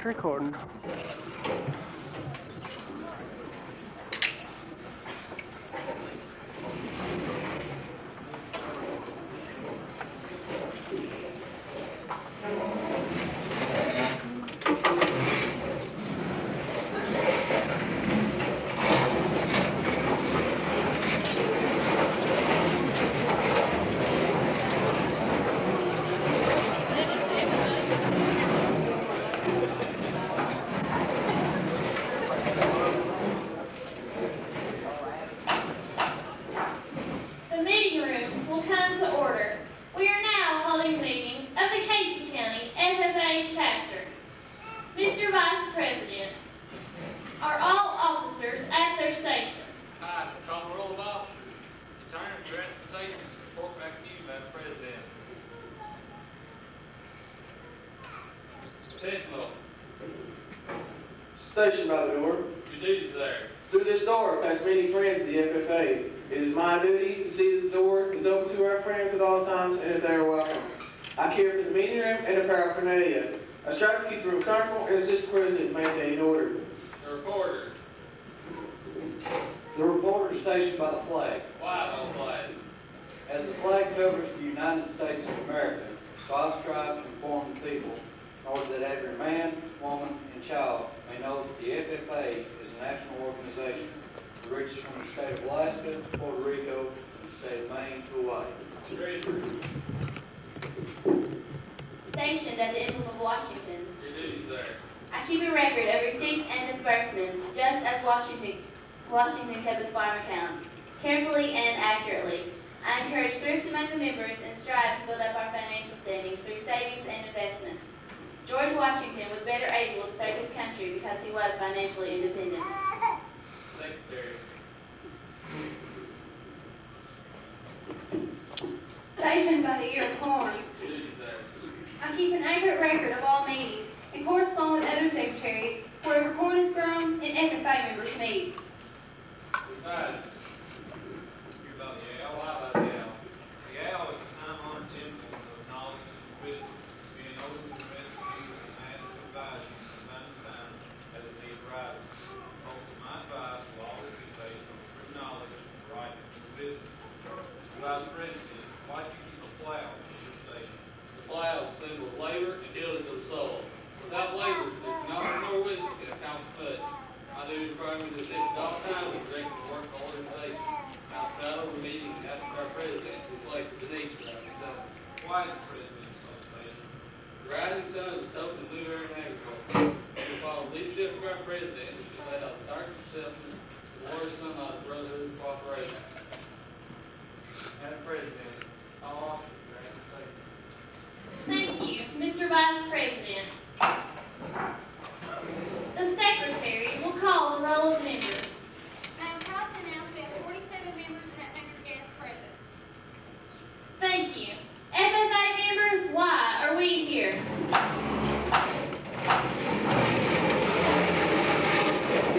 Recording. Mr. Vice President, are all officers at their station? Aye, call the roll of officers. Return to your station. Report back to you, Madam President. Sentinel, Station by the door. your duty's there. Through this door pass many friends of the FFA. It is my duty to see that the door is open to our friends at all times and that they are welcome. I care for the meeting room and the paraphernalia. I strive to keep the room comfortable and assist the President in maintaining order. The reporter, The reporter is stationed by the flag. why no flag? As the flag covers the United States of America, so I strive to inform the people in order that every man, woman, and child may know that the FFA is a national organization that reaches from the state of Alaska, Puerto Rico, and the state of Maine to Hawaii. Treasurer, Stationed at the Emblem of Washington. your duty's there. I keep a record of receipts and disbursements, just as Washington kept its farm accounts, carefully and accurately. I encourage thrift among the members and strive to build up our financial standings through savings and investments. George Washington was better able to serve his country because he was financially independent. Secretary, Stationed by the ear of corn. your duty's there. I keep an accurate record of all meetings and correspond with other secretaries wherever corn is grown and FFA members meet. Besides, You're about the owl. Why about the owl? The owl is a time-honored symbol of knowledge and wisdom, being open to rescue and ask to advise you from time to time as a need arises. Folks, my advice will always be based on true knowledge, right, and wisdom. Mr. Vice President, why do you keep a plow at your station? the plow is a symbol of labor and healing to the soul. Without labor, there cannot be no wisdom can accomplish much. My duty requires me to assist at all times with direct work organization. Outside of the meeting, and ask our president to reflect the needs of our society. Why is the President so stated? The rising sun is token of new era in agriculture. We follow the leadership of our president, which has laid out the darkness of selfishness, the glorious sunlight of brotherhood and cooperation. Madam President, all officers are at your station. Thank you, Mr. Vice President. The Secretary will call the roll of members. I am proud to announce we have 47 members and 100 guests present. Thank you. FFA members, why are we here?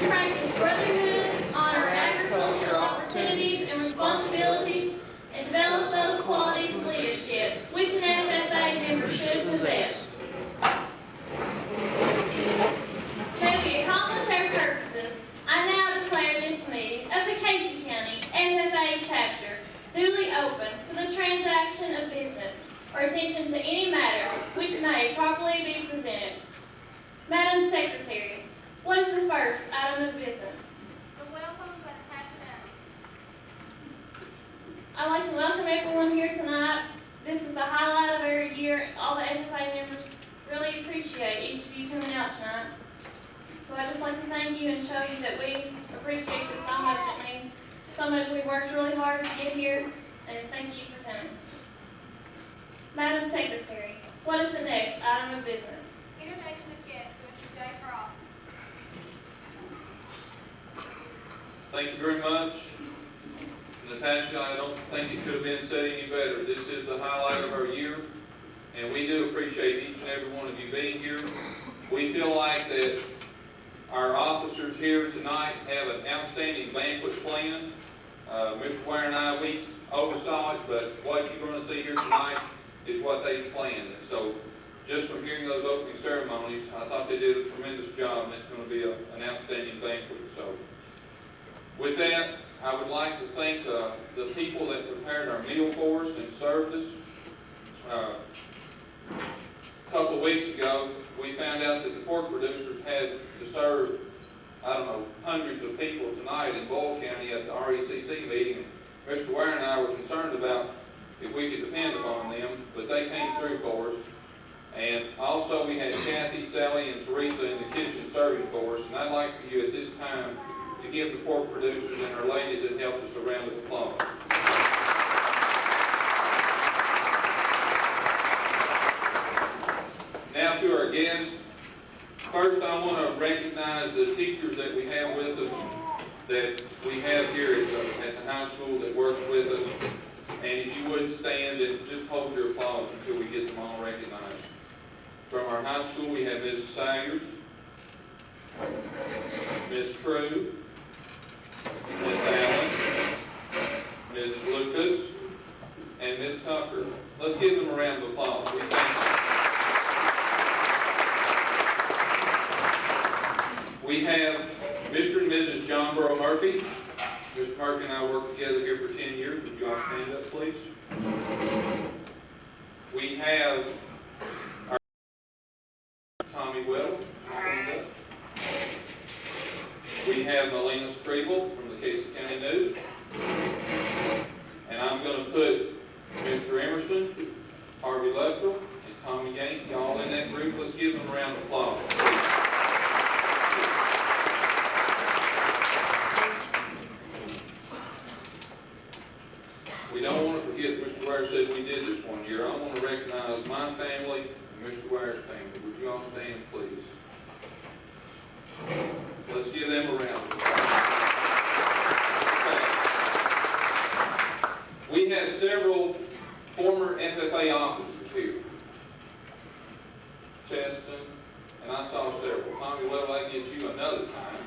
Practice brotherhood, honor agricultural opportunities and responsibilities, and develop those qualities of leadership which an FFA member should possess. May we accomplish our purposes, I now declare this meeting of the Casey County FFA chapter duly open to the transaction of business or attention to any matter which may properly be presented. Madam Secretary, what is the first item of business? The welcome by Natasha Adams. I'd like to welcome everyone here tonight. This is the highlight of our year. All the FFA members really appreciate each of you coming out tonight. So I'd just like to thank you and show you that we appreciate it so much. It means so much. We worked really hard to get here, and thank you for coming. Madam Secretary, what is the next item of business? Introduction of guests, Mr. Jay Frost. Thank you very much. Natasha, I don't think it could have been said any better. This is the highlight of our year, and we do appreciate each and every one of you being here. We feel like that our officers here tonight have an outstanding banquet plan. Mr. Ware and I, we oversaw it, but what you're going to see here tonight is what they planned. So just from hearing those opening ceremonies, I thought they did a tremendous job, and it's going to be an outstanding banquet. So, with that, I would like to thank the people that prepared our meal for us and served us. A couple of weeks ago, we found out that the pork producers had to serve, hundreds of people tonight in Boyle County at the RECC meeting. Mr. Ware and I were concerned about if we could depend upon them, but they came through for us. And also we had Kathy, Sally, and Teresa in the kitchen serving for us. And I'd like for you at this time to give the pork producers and our ladies that helped us a round of applause. Now to our guests. First, I want to recognize the teachers that we have with us, that we have here at the high school that works with us. And if you would stand and just hold your applause until we get them all recognized. From our high school, we have Mrs. Saggers, Ms. True, Ms. Allen, Mrs. Lucas, and Ms. Tucker. Let's give them a round of applause. We thank you. We have Mr. and Mrs. John Burrow Murphy. Mr. Murphy and I worked together here for 10 years. Would you all stand up, please? We have our Tommy Wells. Stand up. We have Melina Strebel from the Casey County News. And I'm going to put Mr. Emerson, Harvey Luttrell, and Tommy Yankee all in that group. Let's give them a round of applause. We don't want to forget, Mr. Ware said we did this one year. I want to recognize my family and Mr. Ware's family. Would you all stand, please? Let's give them a round of applause. We have several former FFA officers here. Cheston, and I saw several. Tommy, well, I can get you another time.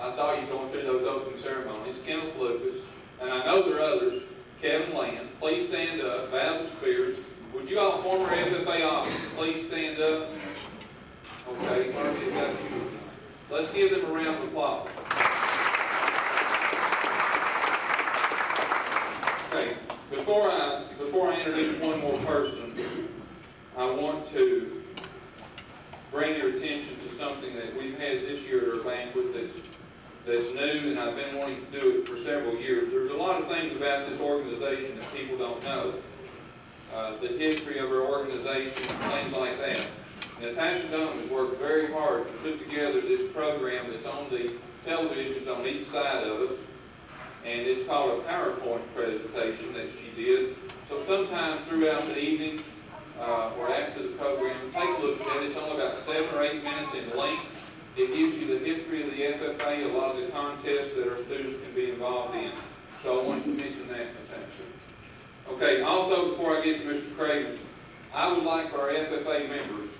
I saw you going through those opening ceremonies. Kenneth Lucas. And I know there are others. Kevin Land, please stand up. Basil Spears. Would you all former FFA officers please stand up? Okay, Harvey, got you. Let's give them a round of applause. Okay, before I introduce one more person, I want to bring your attention to something that we've had this year at our banquet that's new, and I've been wanting to do it for several years. There's a lot of things about this organization that people don't know. The history of our organization, things like that. Natasha Dunham has worked very hard to put together this program that's on the televisions on each side of us, and it's called a PowerPoint presentation that she did. So sometime throughout the evening or after the program, take a look at it. It's only about 7 or 8 minutes in length. It gives you the history of the FFA, a lot of the contests that our students can be involved in. So I wanted to mention that, Natasha. Okay, also before I get to Mr. Craven, I would like our FFA members,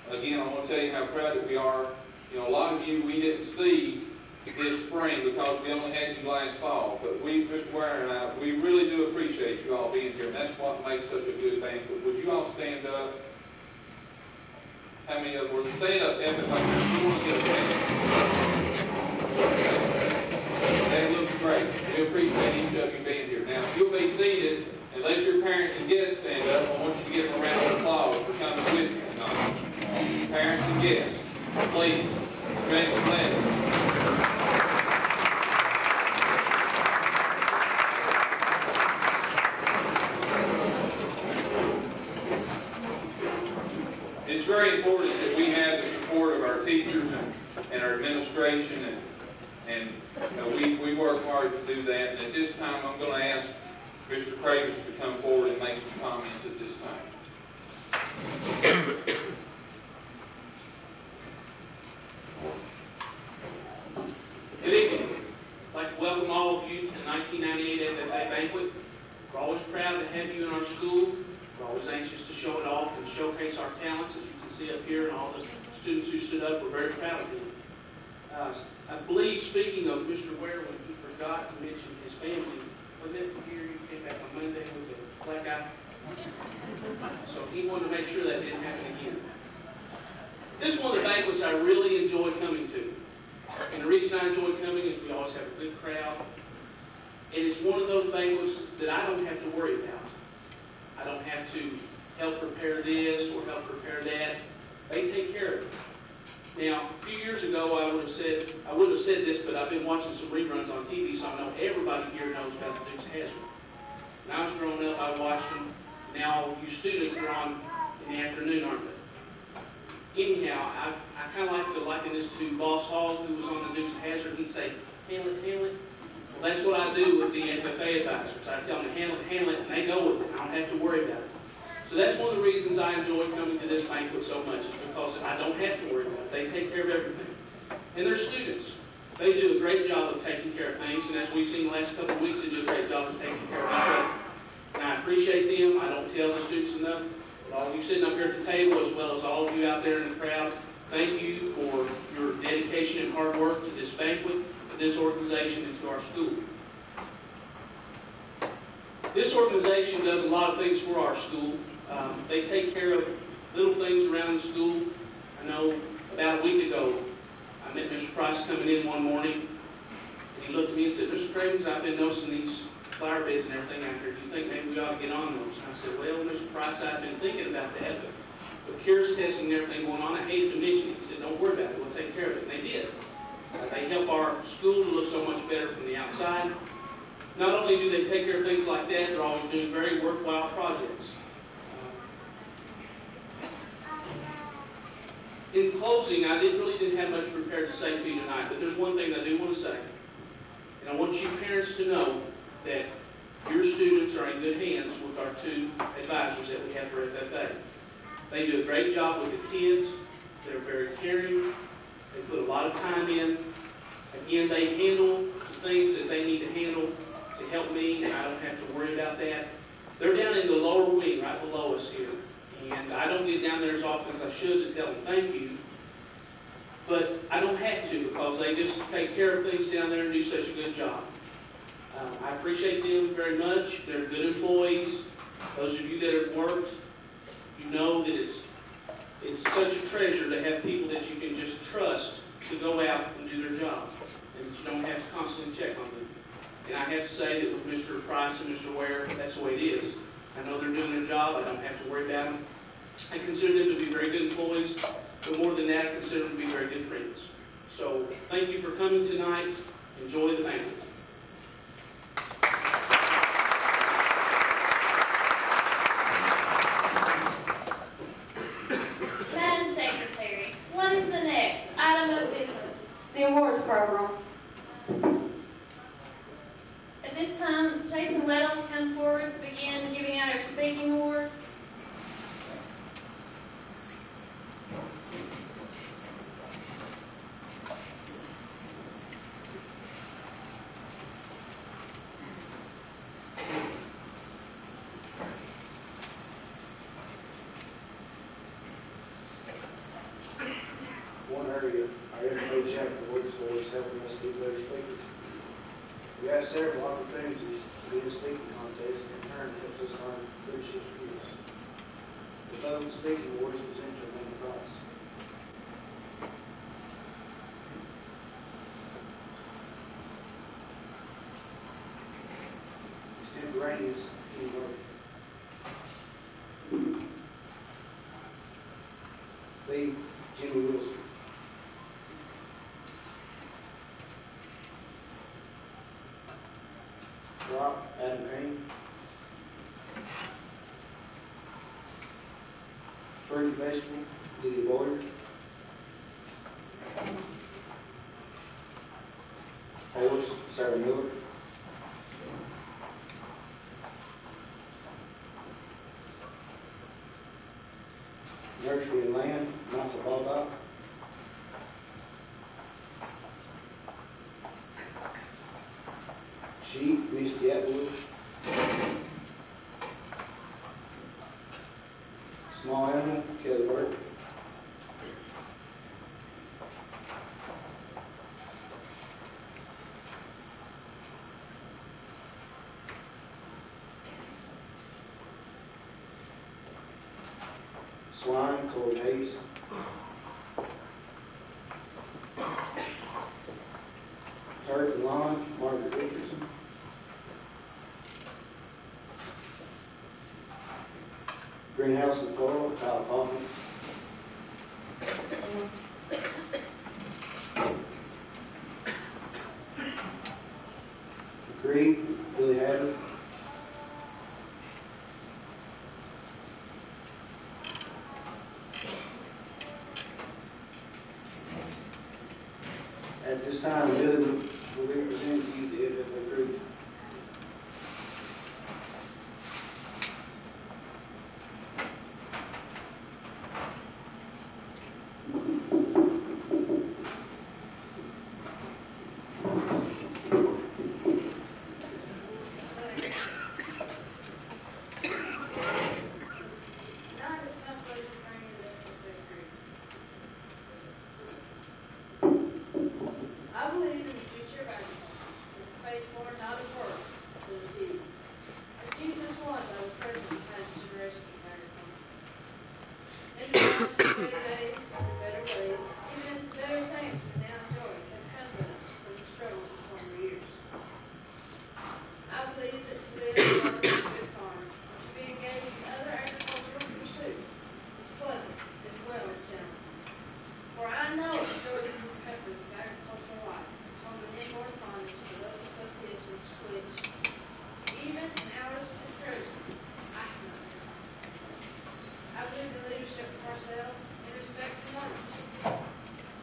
again, I want to tell you how proud that we are. You know, a lot of you we didn't see this spring because we only had you last fall. But we, Mr. Ware and I, we really do appreciate you all being here, and that's what makes such a good banquet. Would you all stand up? How many of them were? Stand up, FFA. You want to get a hand? That looks great. We appreciate each of you being here. Now, if you'll be seated and let your parents and guests stand up, I want you to give them a round of applause for coming with you tonight. Parents and guests, please, drink the pledge. It's very important that we have the support of our teachers and our administration, and you know, we work hard to do that. And at this time, I'm going to ask Mr. Cravens to come forward and make some comments at this time. Good evening. I'd like to welcome all of you to the 1998 FFA banquet. We're always proud to have you in our school. We're always anxious to show it off and showcase our talents, as you can see up here, and all the students who stood up. We're very proud of them. I believe, speaking of Mr. Ware, when he forgot to mention his family, wasn't it here you came back on Monday with the black eye? So he wanted to make sure that that didn't happen again. This is one of the banquets I really enjoy coming to. And the reason I enjoy coming is we always have a good crowd. And it's one of those banquets that I don't have to worry about. I don't have to help prepare this or help prepare that. They take care of it. Now, a few years ago, I wouldn't have said this, but I've been watching some reruns on TV, so I know everybody here knows about the Dukes of Hazzard. When I was growing up, I watched them. Now, you students are on in the afternoon, aren't they? Anyhow, I kind of like to liken this to Boss Hogg, who was on the Dukes of Hazzard. He'd say, handle it, handle it. Well, that's what I do with the FFA advisors. I tell them to handle it, and they go with it. I don't have to worry about it. So that's one of the reasons I enjoy coming to this banquet so much, is because I don't have to worry about it. They take care of everything. And they're students. They do a great job of taking care of things, and as we've seen the last couple of weeks, they do a great job of taking care of things. And I appreciate them. I don't tell the students enough. But all of you sitting up here at the table, as well as all of you out there in the crowd, thank you for your dedication and hard work to this banquet, to this organization, and to our school. This organization does a lot of things for our school. They take care of little things around the school. I know about a week ago, I met Mr. Price coming in one morning, and he looked at me and said, Mr. Cravens, I've been noticing these flower beds and everything out here. Do you think maybe we ought to get on those? And I said, well, Mr. Price, I've been thinking about that, but with cures testing and everything going on, I hated to mention it. He said, don't worry about it. We'll take care of it. And they did. They help our school to look so much better from the outside. Not only do they take care of things like that, they're always doing very worthwhile projects. In closing, I really didn't have much prepared to say to you tonight, but there's one thing I do want to say. And I want you parents to know that your students are in good hands with our two advisors that we have for FFA. They do a great job with the kids. They're very caring. They put a lot of time in. Again, they handle the things that they need to handle to help me, and I don't have to worry about that. They're down in the lower wing, right below us here. And I don't get down there as often as I should to tell them thank you. But I don't have to, because they just take care of things down there and do such a good job. I appreciate them very much. They're good employees. Those of you that have worked, you know that it's such a treasure to have people that you can just trust to go out and do their job, and that you don't have to constantly check on them. And I have to say that with Mr. Price and Mr. Ware, that's the way it is. I know they're doing their job. I don't have to worry about them. I consider them to be very good employees, but more than that, I consider them to be very good friends. So thank you for coming tonight. Enjoy the banquet. Madam Secretary, what is the next item of business? The awards program. At this time, Jason Weddle will come forward to begin giving out our speaking awards. One area, our FFA chapter works for is helping us be better speakers. We have several opportunities to be in a speaking contest, and in turn helps us learn leadership skills. The vote speaking awards present to Amanda Price. Extemporaneous teamwork. B. Jimmy Wilson. Rock, Adam Green. Fruit and vegetable, Lydia Boyer. Horse, Sarah Miller. Nursery and land, Michael Baldock. Sheep, Misty Atwood. Small animal, Kelly Burke. Swine, Corey Hayes. Turf and Lawn, Margaret Richardson. Greenhouse and Floral, Kyle Kaufman. Creed, Billy Hadley. At this time, Billy will be presenting to you the FFA creed. I believe in the future of agriculture, with faith more not of words than of deeds. As Jesus was, I was present in past generations of agriculture. In the past, the better days, the better ways, even as the better things we now enjoy have come to us from the struggles of former years. I believe that to live and work on a good farm, and to be engaged in other agricultural pursuits, is pleasant as well as challenging. For I know the stories in this country of agricultural life hold an inborn fondness for those associations which, even in hours of discouragement, I cannot hear. I believe in leadership of ourselves and respect for others.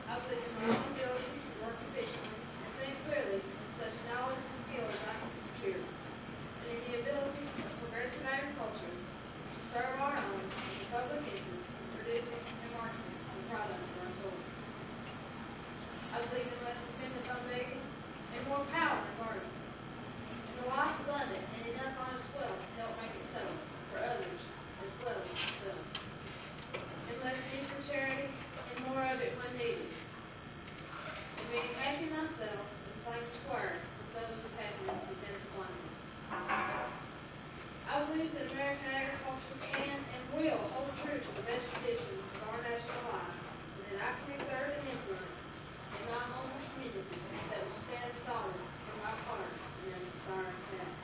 I believe in my own ability to work efficiently and think clearly with such knowledge and skill as I can secure, and in the ability of progressive agriculture to serve our own and the public interest in producing and marketing the products of our soil. I believe in less dependence on begging and more power in bargaining, and a life abundant and enough honest wealth to help make it so for others as well as myself. And less need for charity and more of it when needed. And being happy myself and playing square with those whose happiness has been squandered. I believe that American agriculture can and will hold true to the best traditions of our national life, and that I can exert an influence in my home community that will stand solid in my heart and an inspiring task.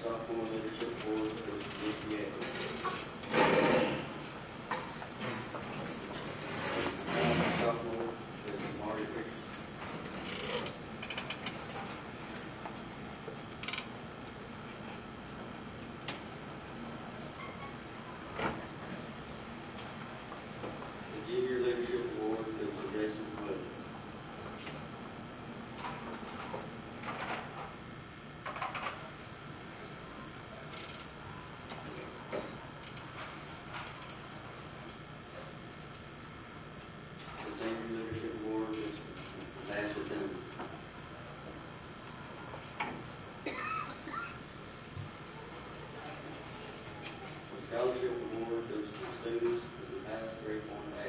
Sophomore Leadership Board, Mr. Ricky Sophomore, Mr. Marty Richardson. The Junior Leadership Award, Mr. Jason Wood. Senior Leadership Award is Ambassador Dunn. The Scholarship Award goes to students who pass grade 1A.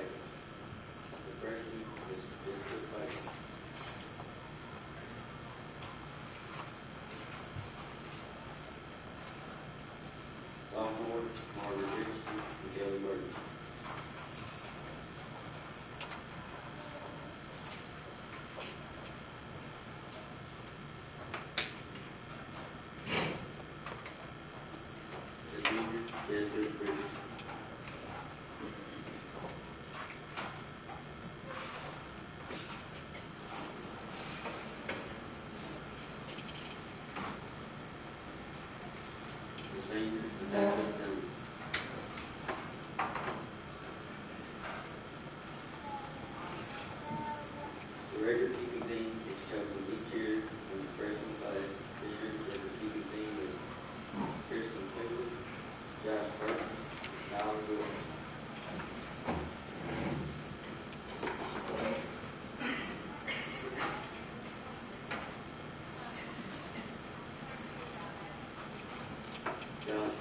The president is District Baker. Sophomore, Margaret Richardson and Kelly Burton. Yes, good, Bridget. The senior, Natasha Dunn.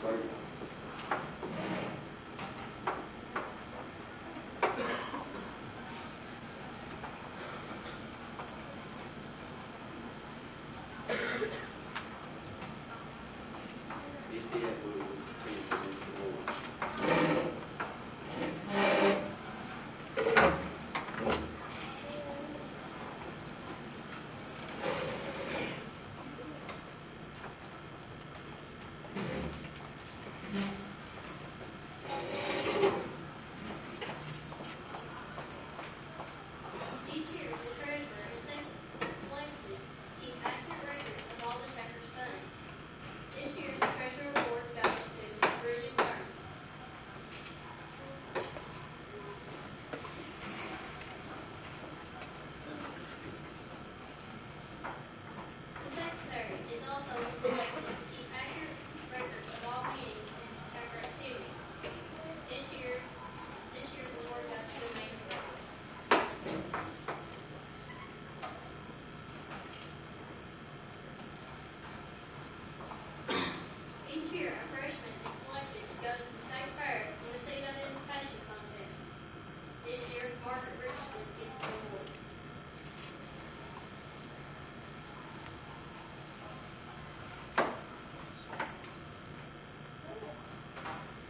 Clerk. Each year, the treasurer is selected to keep accurate records of all the chapter's funds. This year, the treasurer award goes to Bridget Burns. The secretary is also selected to keep accurate records of all meetings and chapter activities. This year's award goes to Amanda Burns. Each year, a freshman is selected to go to the state fair and receive identification contest. This year, Margaret Richardson gets the award.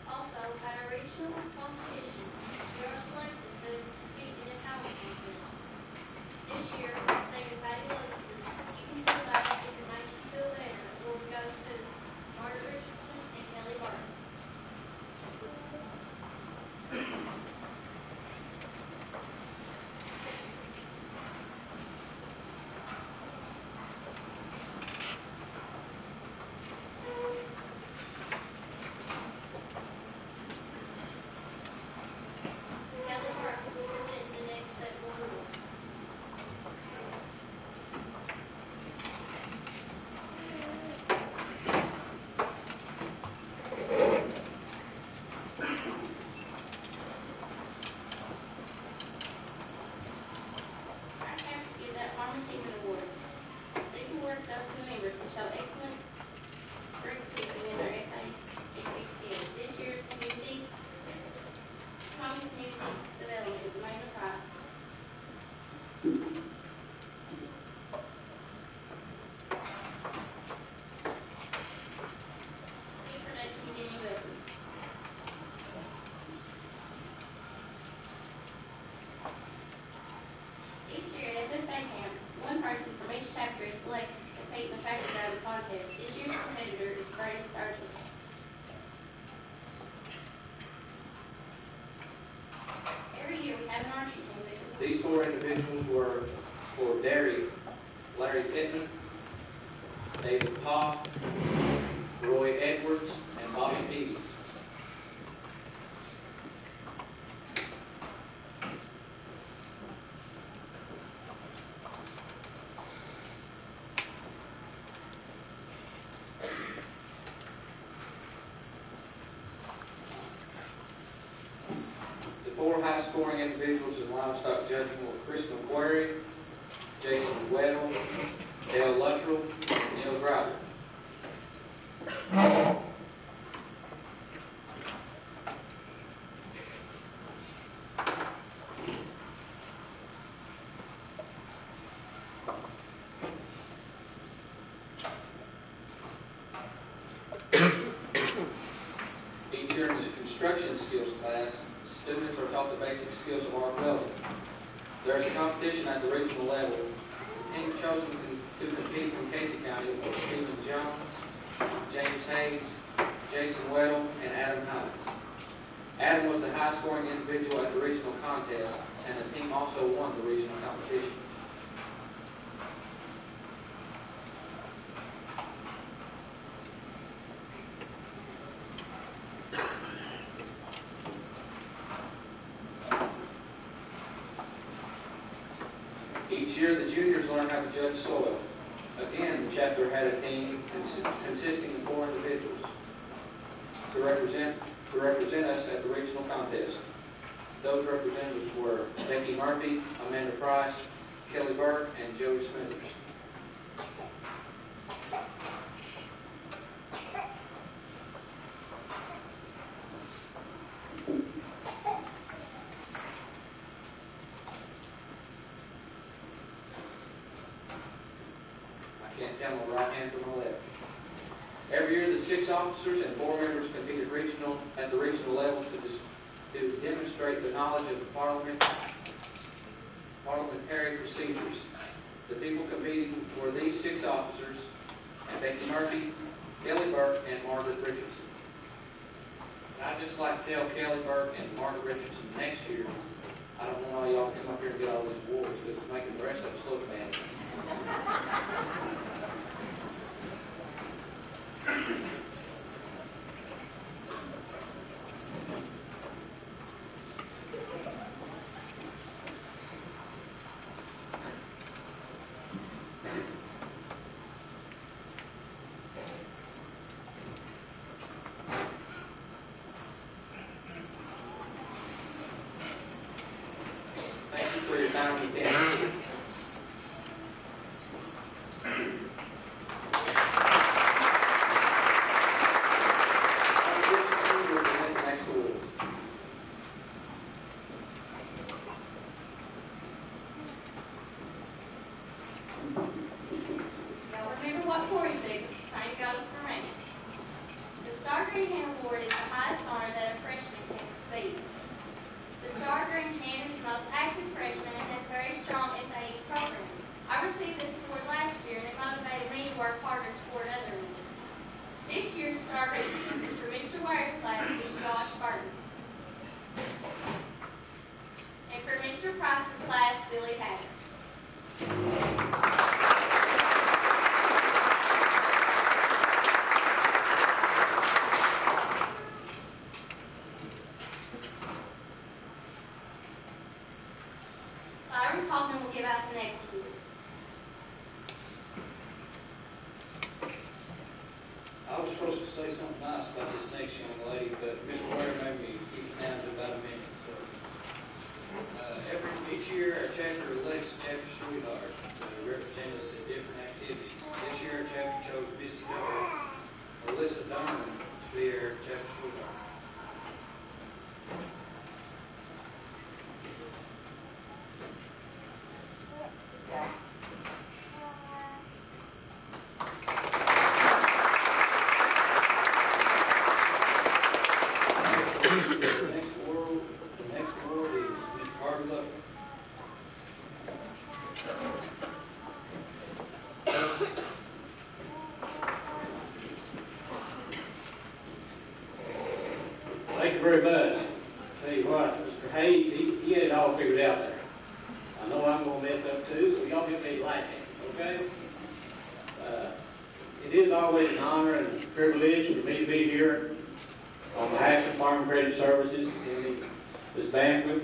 Also, at a regional competition, you are selected to compete in a talent contest. This year, Second Patty Livingston, Keeping to the Light is the Nation Field Banner award goes to Margaret Richardson and Kelly Barton. Kelly Barton will present the next set of awards. Our chapter gives out Farm Achievement Awards. These awards go to the members to show excellent record keeping in their FA skills. This year's Common Community Development is Amanda Price. Introduction, Jenny Wilson. Each year at FFA camp, one person from each chapter is selected to compete in the tractor driving contest. This year's competitor is Brady Sturgis. Every year we have an archery team that These four individuals were for Larry Pittman, David Pop, Roy Edwards, and Bobby Peavy. The four high-scoring individuals in livestock judging were Chris McQuarrie, Jason Weddle, Dale Luttrell, and Neil Driver. Each year in the construction skills class, students are taught the basic skills of arc welding. There is a competition at the regional level. The team chosen to compete from Casey County were Stephen Jones, James Hayes, Jason Weddle, and Adam Hines. Adam was the high-scoring individual at the regional contest, and the team also won the regional competition. Each year, the juniors learn how to judge soil. Again, the chapter had a team consisting of 4 individuals to represent us at the regional contest. Those representatives were Becky Murphy, Amanda Price, Kelly Burke, and Joey Smithers. officers and board members competed at the regional level to demonstrate the knowledge of the parliamentary procedures. The people competing were these 6 officers, and Becky Murphy, Kelly Burke, and Margaret Richardson. And I'd just like to tell Kelly Burke and Margaret Richardson next year, I don't want all y'all to come up here and get all these awards, because it's making the rest of us look bad. Thank you for your time and attention. Y'all remember what Corey said, same goes for me. The Star Green Hand Award is the highest honor that a freshman can receive. The Star Green Hand is the most active freshman and has very strong FAE program. I received this award last year and it motivated me to work harder toward other ones. This year's Star Green Hand is for Mr. Ware's class, is Josh Burton. And for Mr. Price's class, Billy Hatter. Byron Kaufman will give out the next award. I was supposed to say something nice about this next young lady, but Mr. Ware made me keep it down to about a minute. So, each year our chapter elects a chapter sweetheart to represent us in different activities. This year our chapter chose Misty Doyle, Alyssa Darman to be our chapter sweetheart. The next award is Ms. Harvey Love. Thank you very much. Tell you what, Mr. Hayes, he had it all figured out there. I know I'm gonna mess up too, so y'all give me like it, okay? It is always an honor and a privilege for me to be here on behalf of Farm Credit Services in this banquet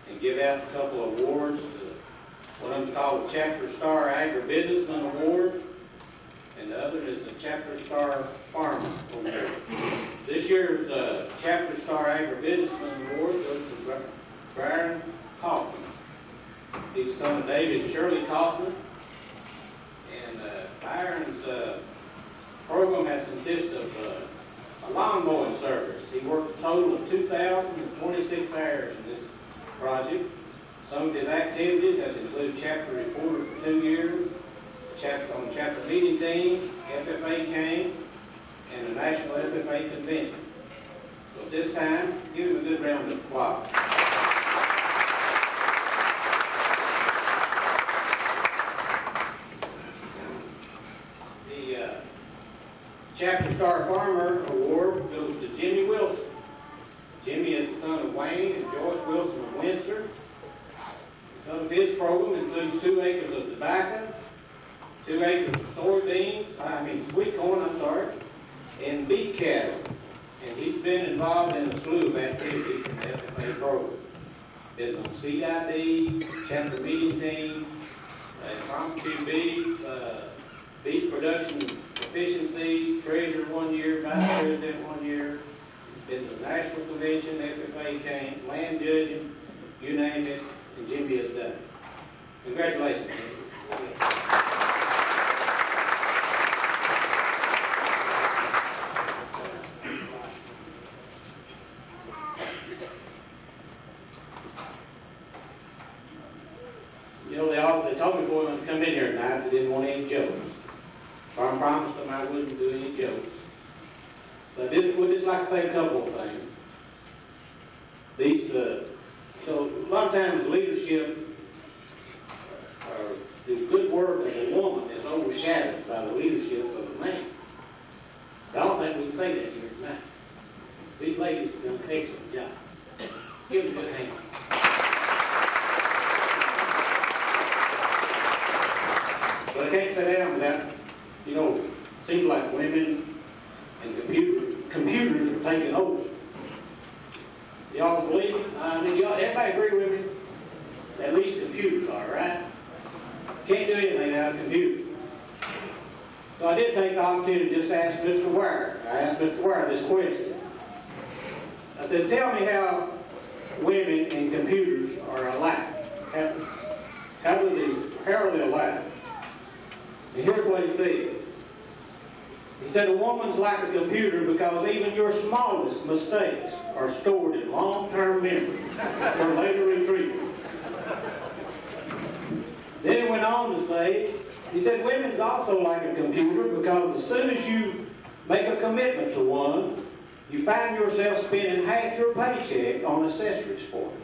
and give out a couple of awards. One of them's called the Chapter Star Agribusinessman Award, and the other is the Chapter Star Farmer Award. This year's Chapter Star Agribusinessman Award goes to Byron Kaufman. He's the son of David and Shirley Kaufman, and Byron's program has consisted of a lawn mowing service. He worked a total of 2,026 hours in this project. Some of his activities has included chapter reporter for 2 years, on the chapter meeting team, FFA camp, and the National FFA Convention. So at this time, give him a good round of applause. The Chapter Star Farmer Award goes to Jimmy Wilson. Jimmy is the son of Wayne and Joyce Wilson of Windsor. Some of his program includes 2 acres of tobacco, 2 acres of sweet corn, and beef cattle. And he's been involved in a slew of activities in the FFA program. Been on seed ID, chapter meeting team, impromptu beef production efficiency, treasurer 1 year, vice president 1 year. Been to the National Convention, FFA camp, land judging, you name it, and Jimmy has done it. Congratulations. You know, they told me before when I come in here tonight they didn't want any jokes. So I promised them I wouldn't do any jokes. But this, we'd just like to say a couple of things. These, so a lot of times leadership, or the good work of a woman is overshadowed by the leadership of a man. But I don't think we can say that here tonight. These ladies have done an excellent job. Give them a good hand. But I can't sit down without, you know, seems like women and computers are taking over. Y'all believe it? I mean, y'all, everybody agree with me? At least computers are, right? Can't do anything without computers. So I did take the opportunity to just ask Mr. Ware. I asked Mr. Ware this question. I said, tell me how women and computers are alike. How are they alike? And here's what he said. He said, a woman's like a computer because even your smallest mistakes are stored in long-term memory for later retrieval. Then he went on to say, he said, women's also like a computer because as soon as you make a commitment to one, you find yourself spending half your paycheck on accessories for it.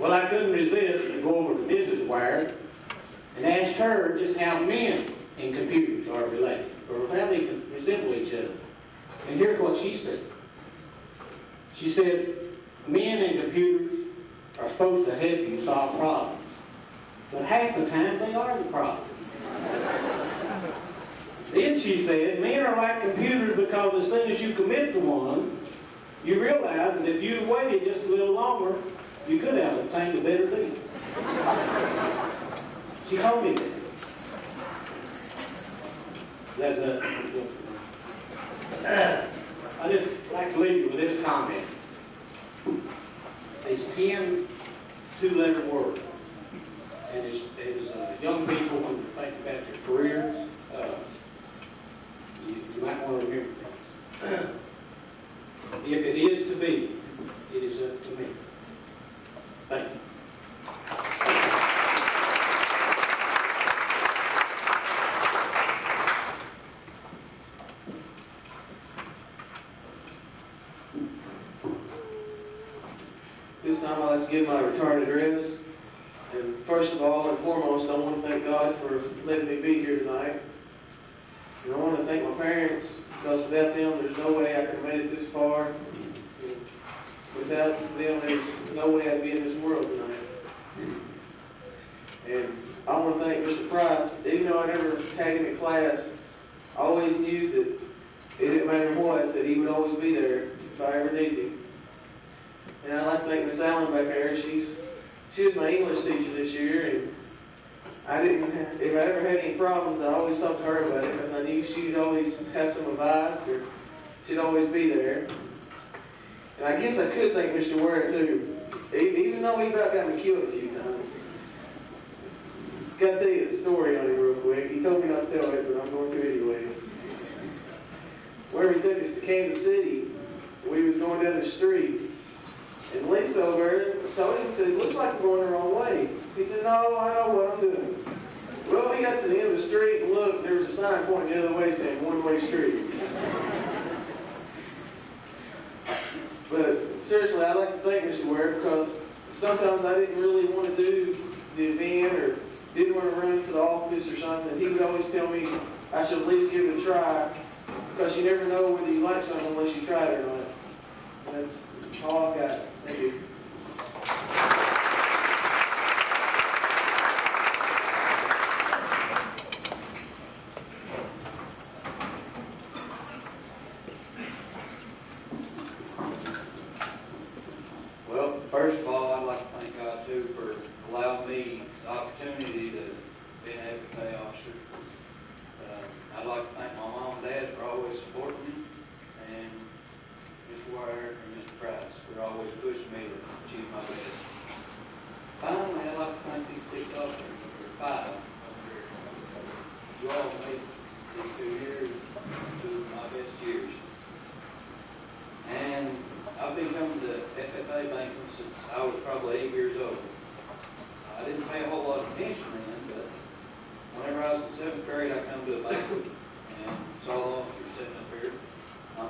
Well, I couldn't resist to go over to Mrs. Wire and ask her just how men and computers are related, or how they can resemble each other. And here's what she said. She said, men and computers are supposed to help you solve problems, but half the time they are the problem. Then she said, men are like computers because as soon as you commit to one, you realize that if you waited just a little longer, you could have obtained a better deal. She told me that. I just like to leave you with this comment. It's 10 two-letter words. And as young people, when you think about your careers, you might want to remember things. If it is to be, it is up to me. Thank you. This time I'd like to give my return address. And first of all and foremost, I want to thank God for letting me be here tonight. And I want to thank my parents, because without them, there's no way I could have made it this far. And without them, there's no way I'd be in this world tonight. And I want to thank Mr. Price. Even though I never had him in class, I always knew that it didn't matter what, that he would always be there if I ever needed him. And I'd like to thank Miss Allen back there. She was my English teacher this year, and if I ever had any problems, I always talked to her about it, because I knew she'd always have some advice, or she'd always be there. And I guess I could thank Mr. Ware too, even though he about got me killed a few times. Got to tell you the story on him real quick. He told me not to tell it, but I'm going to anyways. Whenever he took us to Kansas City, we was going down the street, and Lisa over there told him, said, looks like we're going the wrong way. He said, no, I know what I'm doing. Well, he got to the end of the street and looked, there was a sign pointing the other way saying one-way street. But seriously, I'd like to thank Mr. Ware, because sometimes I didn't really want to do the event or didn't want to run for the office or something. He would always tell me I should at least give it a try, because you never know whether you like something unless you try it or not. And that's all I've got. Thank you. Well, first of all, I'd like to thank God, too, for allowing me the opportunity to be an FFA officer. I'd like to thank my mom and dad for always supporting me, and Mr. Wire and Mr. Price for always pushing me to achieve my best.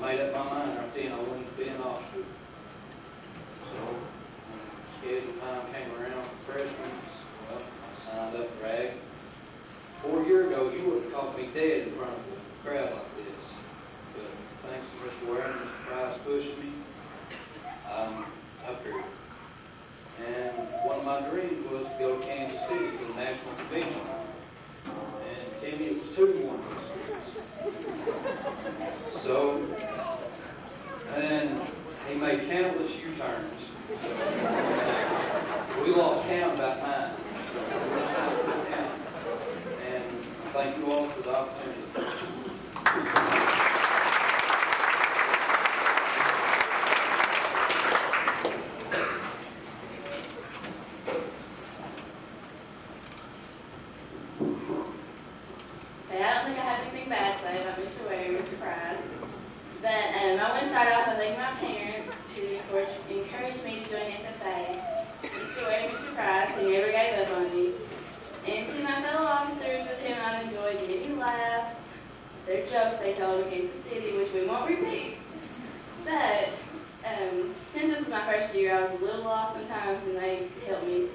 made up my mind right then I wanted to be an officer. So, when schedule time came around for freshman, well, I signed up for ag. 4 years ago, you would have caught me dead in front of a crowd like this. But thanks to Mr. Ware and Mr. Price pushing me, I'm up here. And one of my dreams was to go to Kansas City for the national convention. And Timmy, it was 2 to 1. So, and he made countless U-turns. We lost count about 9. And thank you all for the opportunity. Okay, I don't think I have anything bad to say about Mr. Ware and Mr. Price. But I want to start off by thanking my parents who, of course, encouraged me to join FFA. Mr. Ware and Mr. Price, who never gave up on me. And to my fellow officers with whom I've enjoyed the many laughs, their jokes they told in Kansas City, which we won't repeat. But since this was my first year, I was a little lost sometimes, and they helped me.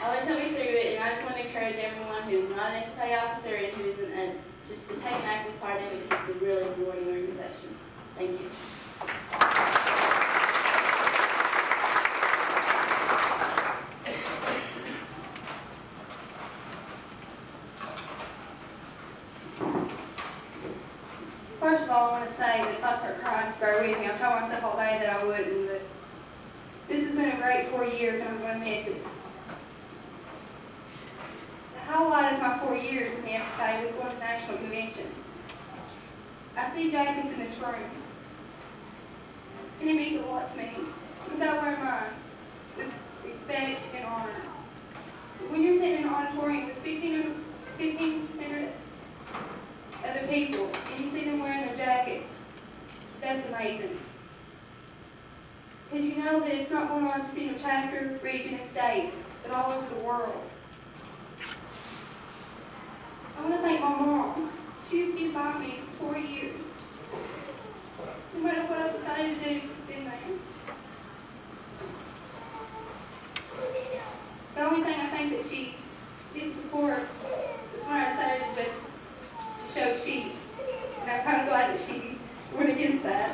Always helped me through it, and I just want to encourage everyone who's not an FFA officer and who isn't just to take an active part in it, because it's a really rewarding organization. Thank you. First of all, I want to say that if I start crying, bear with me. I've told myself all day that I wouldn't, but this has been a great 4 years, and I'm going to miss it. The highlight of my 4 years in the FFA was going to the national convention. I see jackets in this room, and it means a lot to me, because I wear mine with respect and honor. But when you're sitting in an auditorium with 1,500 other people, and you see them wearing their jackets, that's amazing. Because you know that it's not going on just in your chapter, region, and state, but all over the world. I want to thank my mom. She was by me for 4 years. No matter what I decided to do, she's been there. The only thing I think that she did support was when I decided to show sheep. And I'm kind of glad that she went against that.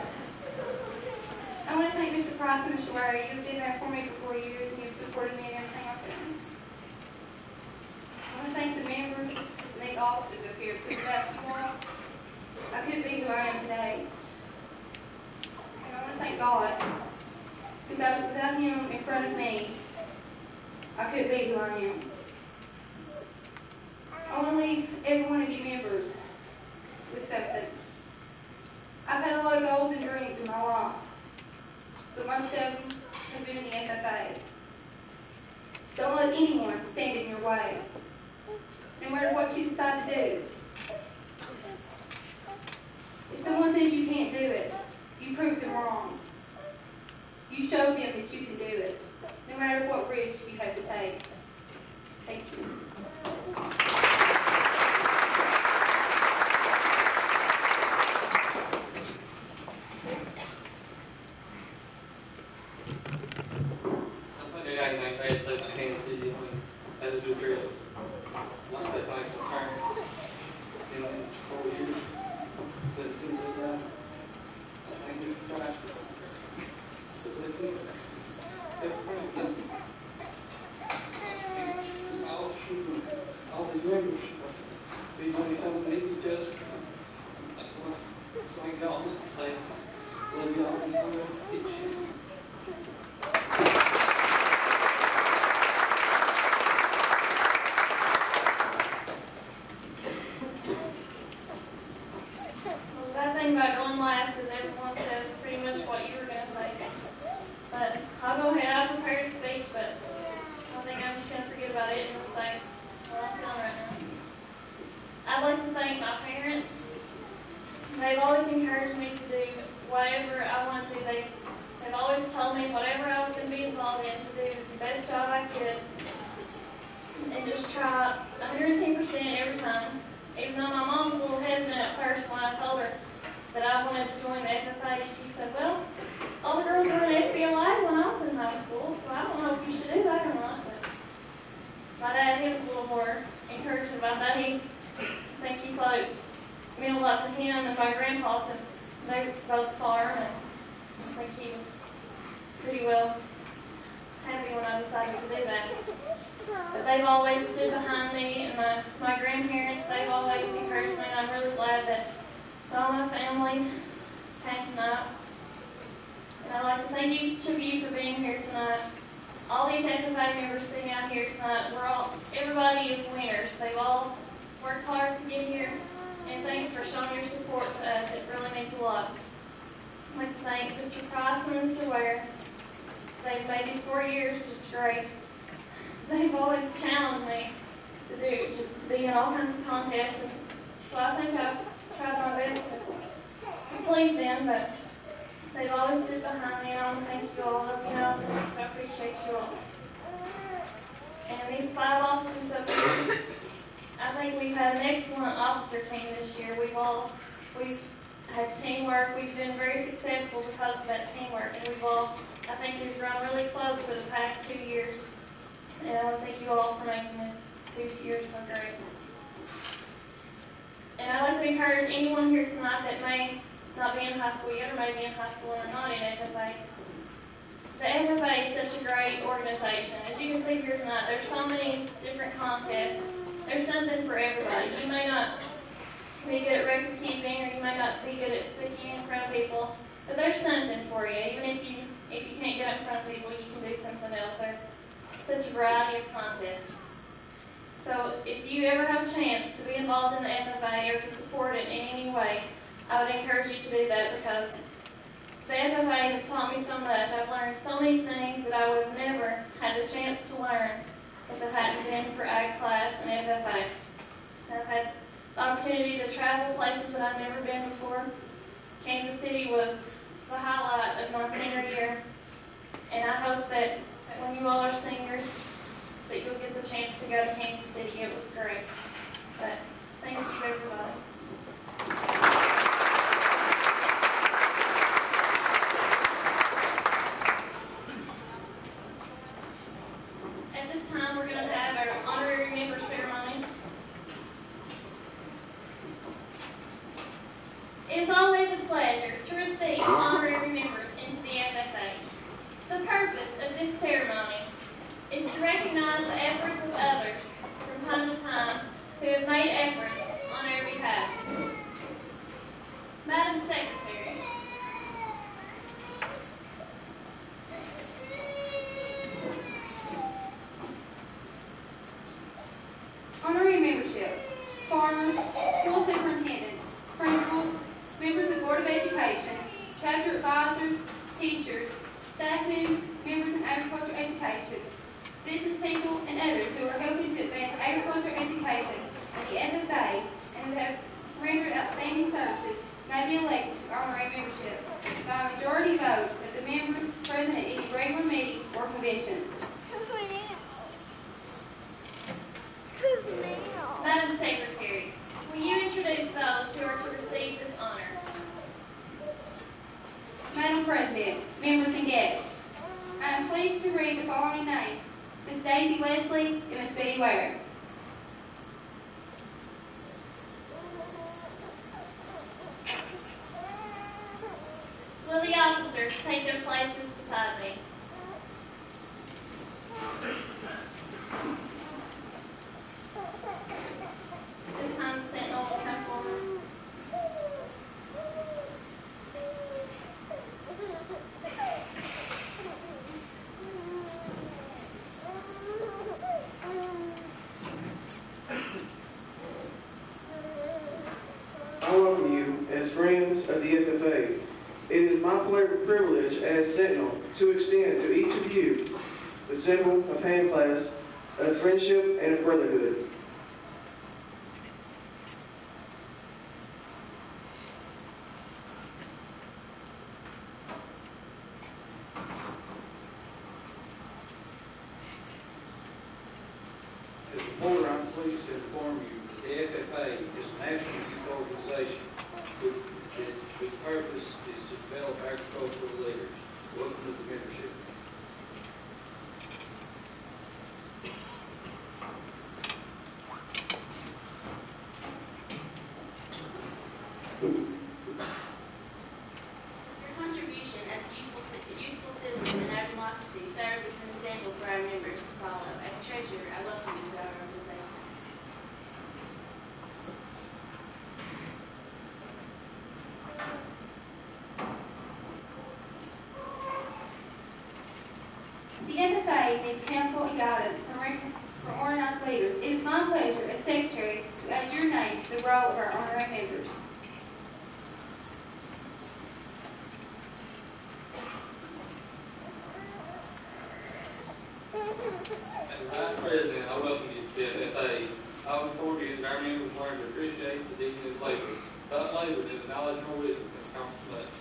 I want to thank Mr. Price and Mr. Ware. You've been there for me for 4 years, and you've supported me in everything I've done. I want to thank the members and these officers up here, because without you all, I couldn't be who I am today. And I want to thank God, because without Him in front of me, I couldn't be who I am. I want to leave every one of you members with something. I've had a lot of goals and dreams in my life, but most of them have been in the FFA. Don't let anyone stand in your way, no matter what you decide to do. If someone says you can't do it, you prove them wrong. You show them that you can do it, no matter what risk you have to take. Thank you. I got anything bad to say about Kansas City. That's a good trip. Like I said, thanks to my parents. You know, 4 years. But as soon as they died, I think we tried to. But they did. Everything. All the members. These only told me each other. That's what thank y'all to say. Love y'all and y'all teach you. Well, the bad thing about going last is everyone says pretty much what you were going to say. But I'll go ahead. I prepared a speech, but I think I'm just going to forget about it and just say what I'm feeling right now. I'd like to thank my parents. They've always encouraged me to do whatever I want to. They've always told me whatever I was going to be involved in to do the best job I could and just try 110% every time. Even though my mom was a little hesitant at first when I told her that I wanted to join the FFA, she said, well, all the girls were in FBLA when I was in high school, so I don't know if you should do that or not. But my dad, he was a little more encouraging about that. I think he thought it meant a lot to him and my grandpa, since they both farm, and I think he was pretty well happy when I decided to do that. But they've always stood behind me, and my grandparents, they've always encouraged me, and I'm really glad that all my family came tonight. And I'd like to thank each of you for being here tonight. All these FFA members sitting out here tonight, everybody is winners. They've all worked hard to get here, and thanks for showing your support to us. It really means a lot. I'd like to thank Mr. Price and Mr. Ware. They've made these 4 years just great. They've always challenged me to be in all kinds of contests, and so I think I've tried my best to please them, but they've always stood behind me, and I want to thank you all. I appreciate you all. And these 5 officers up here, I think we've had an excellent officer team this year. We've had teamwork. We've been very successful because of that teamwork, and I think we've run really close for the past 2 years. And I want to thank you all for making this 2 years so great. And I'd like to encourage anyone here tonight that may not be in high school yet, or may be in high school and are not in FFA. The FFA is such a great organization. As you can see here tonight, there's so many different contests. There's something for everybody. You may not be good at record keeping, or you may not be good at speaking in front of people, but there's something for you. Even if you can't get up in front of people, you can do something else. There's such a variety of contests. So if you ever have a chance to be involved in the FFA or to support it in any way, I would encourage you to do that, because the FFA has taught me so much. I've learned so many things that I would have never had the chance to learn if it hadn't been for Ag class and FFA. I've had the opportunity to travel places that I've never been before. Kansas City was the highlight of my senior year, and I hope that when you all are seniors, that you'll get the chance to go to Kansas City. It was great. But thank you, everybody. At this time, we're going to have our honorary member ceremony. It is always a pleasure to receive honorary members into the FFA. The purpose of this ceremony is to recognize the efforts of others from time to time who have made efforts on our behalf. Madam Secretary. Honorary membership, farmers, school superintendents, principals, members of Board of Education, chapter advisors, teachers, staff members in agriculture education, business people, and others who are helping to advance agriculture education at the FFA and who have rendered outstanding services may be elected to honorary membership by a majority vote of the members present at any regular meeting or convention. Madam Secretary, will you introduce those who are to receive this honor? Madam President, members and guests, I am pleased to read the following names: Ms. Daisy Leslie and Ms. Betty Ware. Will the officers take their places beside me? This time, Sentinel will come forward. I welcome you as friends of the FFA. It is my privilege as Sentinel to extend to each of you the symbol of hand clasp of friendship and of brotherhood. As a board, I'm pleased to inform you that the FFA is a national youth organization that whose purpose is to develop agricultural leaders. Welcome to the membership. Your contribution as a useful citizen in our democracy serves as an example for our members to follow. As treasurer, I welcome you to our organization. The FFA needs counsel and guidance from organized leaders. It is my pleasure as secretary to add your name to the roll of our honorary members. As Vice President, I welcome you to the FFA. I look forward to getting our members learn to appreciate the dignity of labor. Without labor, neither knowledge nor wisdom can accomplish much.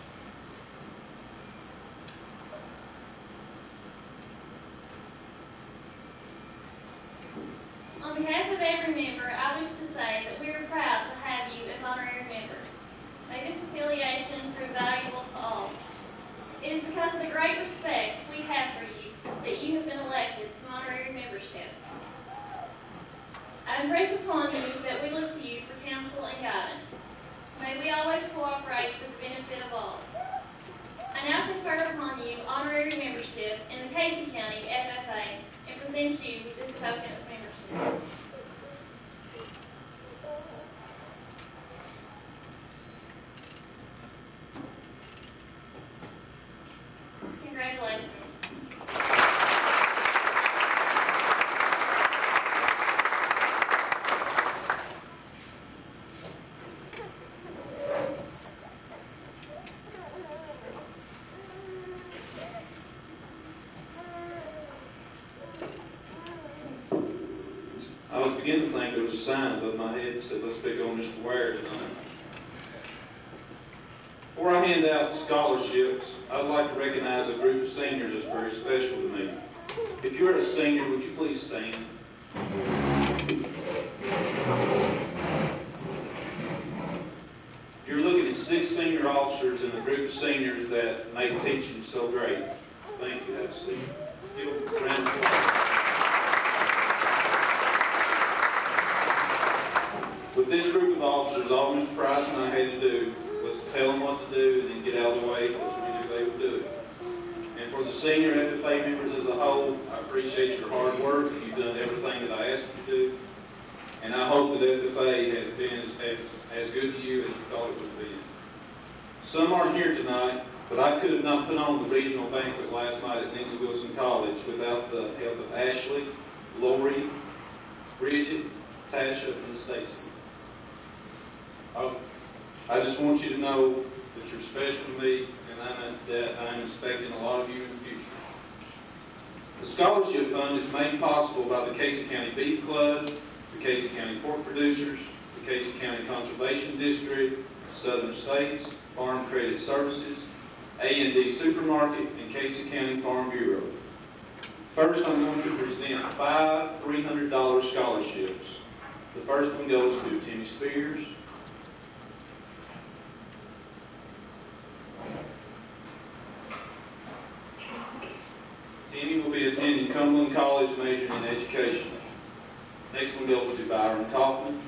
On behalf of every member, I wish to say that we are proud to have you as honorary members. May this affiliation prove valuable to all. It is because of the great respect we have for you that you have been elected to honorary membership. I impress upon you that we look to you for counsel and guidance. May we always cooperate for the benefit of all. I now confer upon you honorary membership in the Casey County FFA and present you with this token of membership. Congratulations. I was beginning to think there was a sign above my head that said, let's pick on Mr. Ware tonight. Before I hand out scholarships, I'd like to recognize a group of seniors that's very special to me. If you're a senior, would you please stand? You're looking at 6 senior officers and a group of seniors that make teaching so great. Thank you. Have a seat. Give them a round of applause. With this group of officers, all Mr. Price and I had to do was tell them what to do and then get out of the way because we knew they would do it. And for the senior FFA members as a whole, I appreciate your hard work. You've done everything that I asked you to do. And I hope that FFA has been as good to you as you thought it would be. Some aren't here tonight, but I could have not put on the regional banquet last night at Nicholas Wilson College without the help of Ashley, Lori, Bridget, Tasha, and Stacy. I just want you to know that you're special to me, and that I'm expecting a lot of you in the future. The scholarship fund is made possible by the Casey County Beef Club, the Casey County Pork Producers, the Casey County Conservation District, Southern States, Farm Credit Services, A&D Supermarket, and Casey County Farm Bureau. First, I'm going to present 5 $300 scholarships. The first one goes to Timmy Spears, Timmy will be attending Cumberland College majoring in education. Next one goes to Byron Kaufman.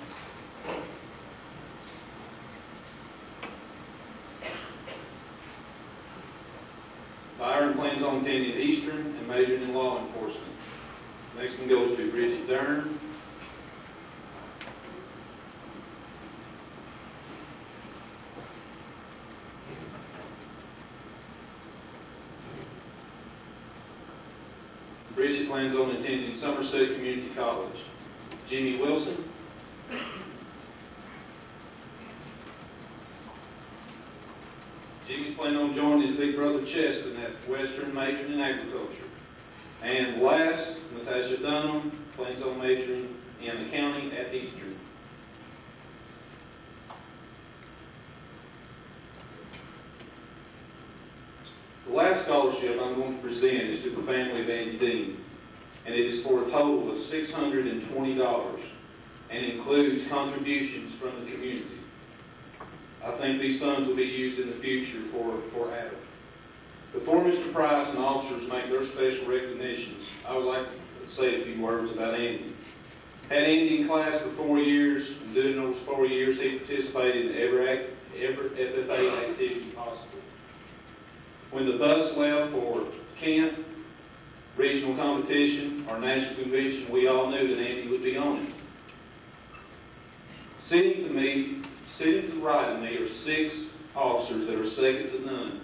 Byron plans on attending Eastern and majoring in law enforcement. Next one goes to Bridget Dern. Bridget plans on attending Somerset Community College. Jimmy Wilson. Jimmy's planning on joining his big brother Cheston at Western, majoring in agriculture. And last, Natasha Dunham plans on majoring in accounting at Eastern. The last scholarship I'm going to present is to the family of Andy Dean, and it is for a total of $620 and includes contributions from the community. I think these funds will be used in the future for Adam. Before Mr. Price and officers make their special recognitions, I would like to say a few words about Andy. Had Andy in class for 4 years, and during those 4 years, he participated in every FFA activity possible. When the bus left for camp, regional competition, or national convention, we all knew that Andy would be on it. Sitting to the right of me are 6 officers that are second to none.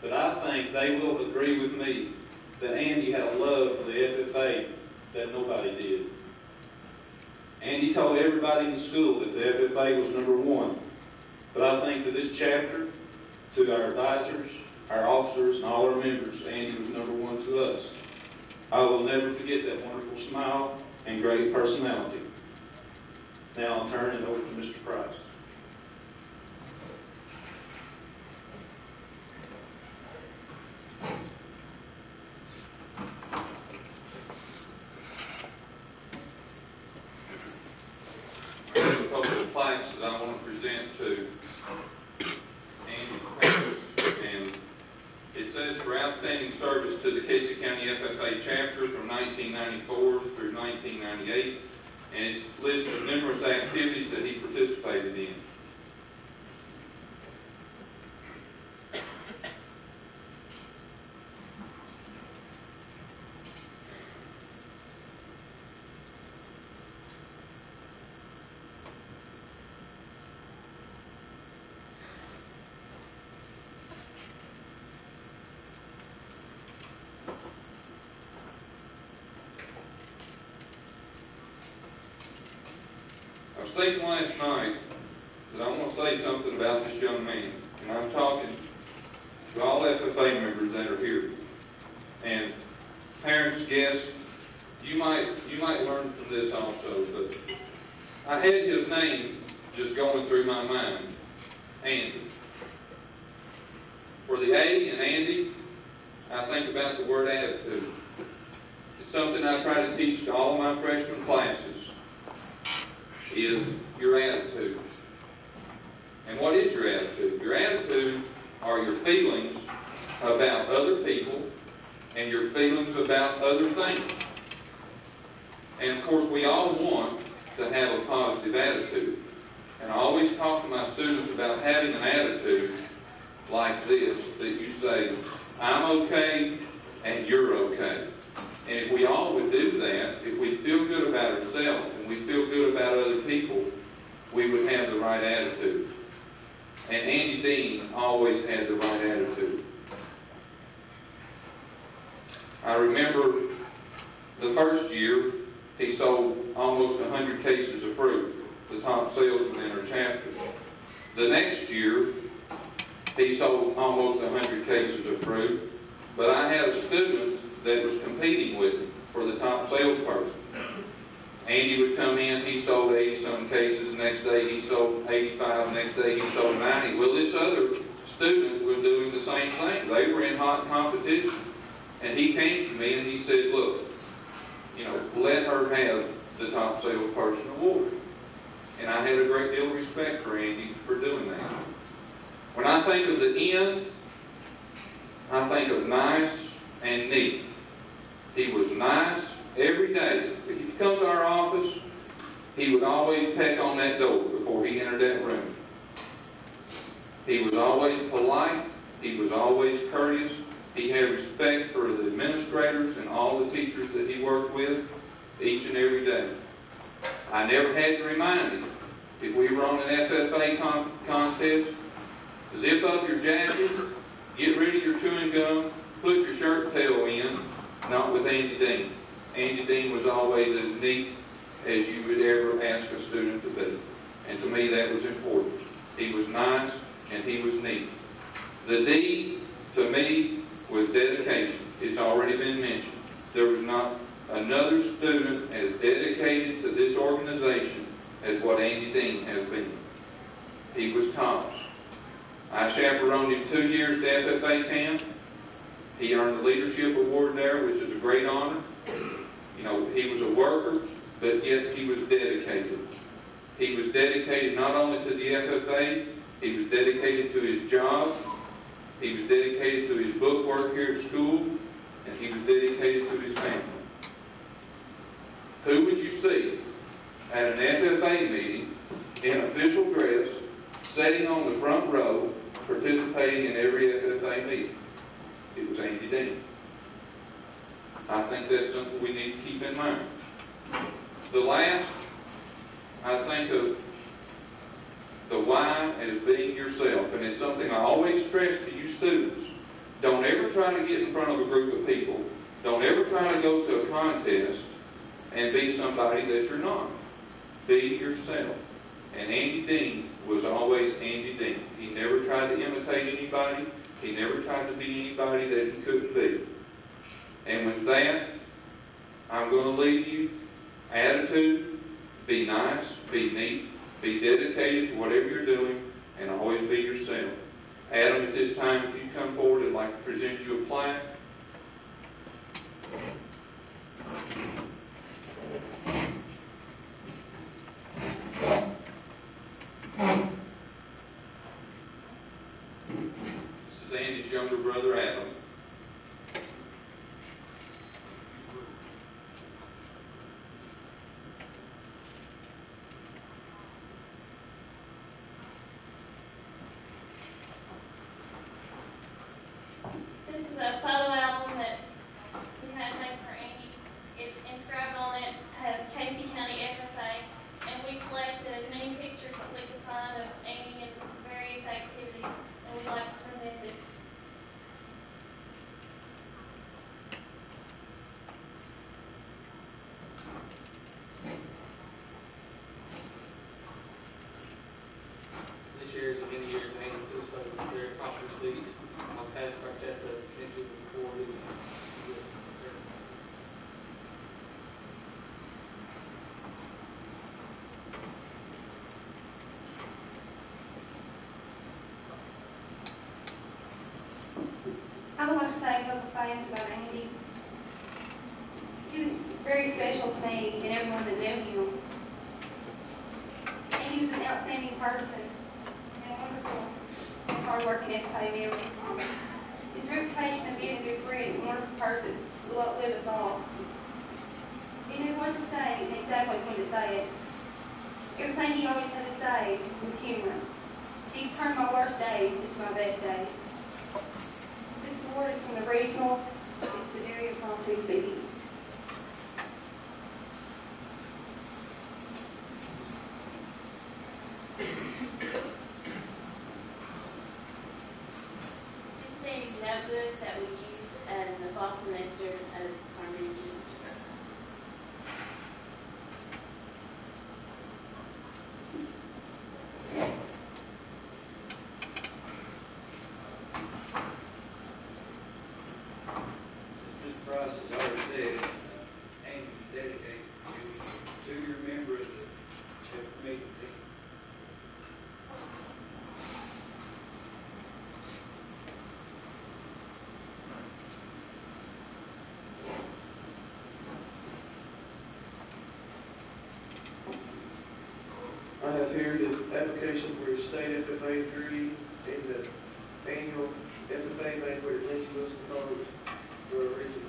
But I think they will agree with me that Andy had a love for the FFA that nobody did. Andy told everybody in the school that the FFA was number 1. But I think to this chapter, to our advisors, our officers, and all our members, Andy was number 1 to us. I will never forget that wonderful smile and great personality. Now I'll turn it over to Mr. Price. There's a couple of plaques that I want to present to Andy, and it says for outstanding service to the Casey County FFA chapter from 1994 through 1998, and it's listed numerous activities that he participated in. I was thinking last night that I want to say something about this young man, and I'm talking to all FFA members that are here, and parents, guests. You might learn from this also, but I had his name just going through my mind, Andy. For the A in Andy, I think about the word attitude. It's something I try to teach to all of my freshman classes. Is your attitude. And what is your attitude? Your attitude are your feelings about other people and your feelings about other things. And of course, we all want to have a positive attitude. And I always talk to my students about having an attitude like this, that you say, I'm okay and you're okay. And if we all would do that, if we feel good about ourselves and we feel good about other people, we would have the right attitude. And Andy Dean always had the right attitude. I remember the first year, he sold almost 100 cases of fruit, the top salesman in our chapter. The next year, he sold almost 100 cases of fruit, but I had a student that was competing with him for the top salesperson. Andy would come in, he sold 80-some cases, next day he sold 85, next day he sold 90. Well, this other student was doing the same thing. They were in hot competition. And he came to me and he said, look, let her have the top salesperson award. And I had a great deal of respect for Andy for doing that. When I think of the N, I think of nice and neat. He was nice every day. If you come to our office, he would always peck on that door before he entered that room. He was always polite. He was always courteous. He had respect for the administrators and all the teachers that he worked with each and every day. I never had to remind him. If we were on an FFA contest, zip up your jacket, get rid of your chewing gum, put your shirt tail in, not with Andy Dean. Andy Dean was always as neat as you would ever ask a student to be. And to me, that was important. He was nice and he was neat. The D, to me, was dedication. It's already been mentioned. There was not another student as dedicated to this organization as what Andy Dean has been. He was tops. I chaperoned him 2 years to FFA camp. He earned the leadership award there, which is a great honor. He was a worker, but yet he was dedicated. He was dedicated not only to the FFA, He was dedicated to his job. He was dedicated to his book work here at school. And he was dedicated to his family. Who would you see at an FFA meeting in official dress, sitting on the front row, participating in every FFA meeting? It was Andy Dean. I think that's something we need to keep in mind. The last, I think of the why as being yourself, and it's something I always stress to you students. Don't ever try to get in front of a group of people. Don't ever try to go to a contest and be somebody that you're not. Be yourself. And Andy Dean was always Andy Dean. He never tried to imitate anybody. He never tried to be anybody that he couldn't be. And with that, I'm going to leave you. Attitude, be nice, be neat, be dedicated to whatever you're doing, and always be yourself. Adam, at this time, if you come forward, I'd like to present you a plaque. This is Andy's younger brother, Adam. This is a photo album that we had made for Andy. It's inscribed on it, has Casey County FFA, and we collected as many pictures as we could find of Andy in various activities, and we'd like to present it. This year is a many years Andy took so very accomplishments. I'll pass back that into the board. I would like to say a couple things about Andy. He was very special to me and everyone that knew him. Andy was an outstanding person and wonderful and hard-working FFA member. His reputation of being a good friend and wonderful person will outlive us all. He knew what to say and exactly when to say it. Everything he always had to say was humorous. He turned my worst days into my best days. This award is from the regional subsidiary of Pontoon City. This is a notebook that we use in the fall semester of our region. Mr. Price has already said, Andy is dedicated to your member of the committee team. I have here this application for a state FFA degree in the annual FFA banquet at Lynch Wilson College for a region.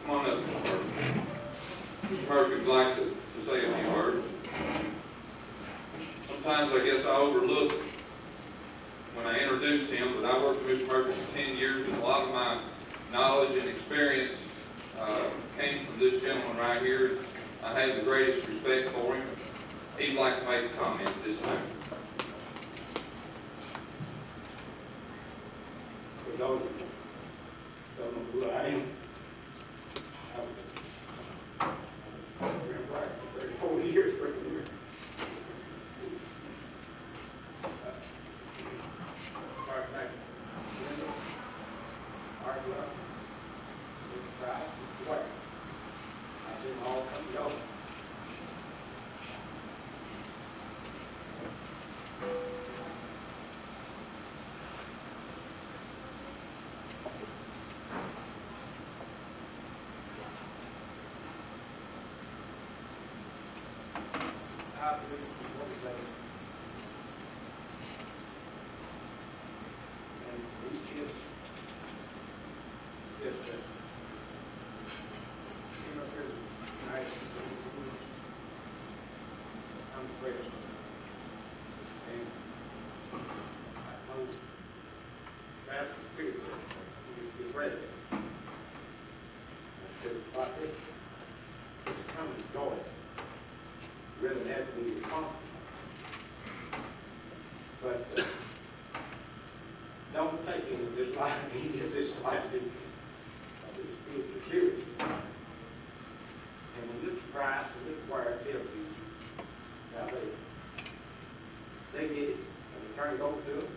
Come on up, Mr. Murphy. Mr. Murphy would like to say a few words. Sometimes I guess I overlook when I introduce him, but I worked with Mr. Murphy for 10 years, and a lot of my knowledge and experience came from this gentleman right here. I have the greatest respect for him. He'd like to make a comment at this time. For those who don't know who I am, I've been right for 34 years working here. Hard back, window, hard luck, pride, work. I see them all come and go. I believe in what we say. And these kids, just came up here tonight, I'm the greatest. And I know that's the spirit you get ready. I said, like this, it's come and joy. Rather than have to be responsible. But don't take any of this life, any of this life is spiritual serious. And when this Christ and this word tells you, now they get it, and they turn it over to them,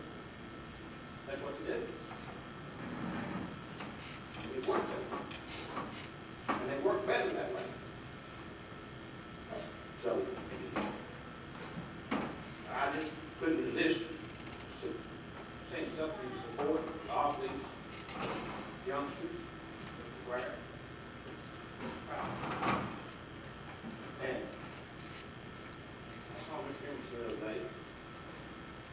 that's what they do. And it works that way. And they work better that way. So, I just couldn't resist saying something to support all these youngsters where and I saw Miss Kim the other day,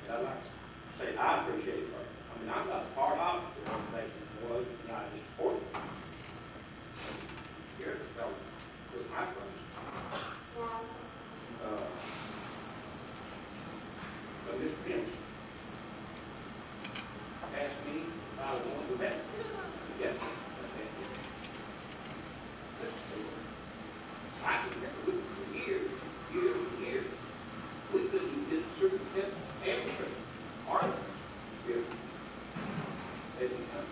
and I'd like to say I appreciate her. I mean, I'm not a part of the organization, was, and I just support it. Here's a fellow with my friends. But Miss Pence asked me if I was going to bet. Yes. I can remember for years, years. We couldn't get a certain test answer. All right. Here. They didn't come.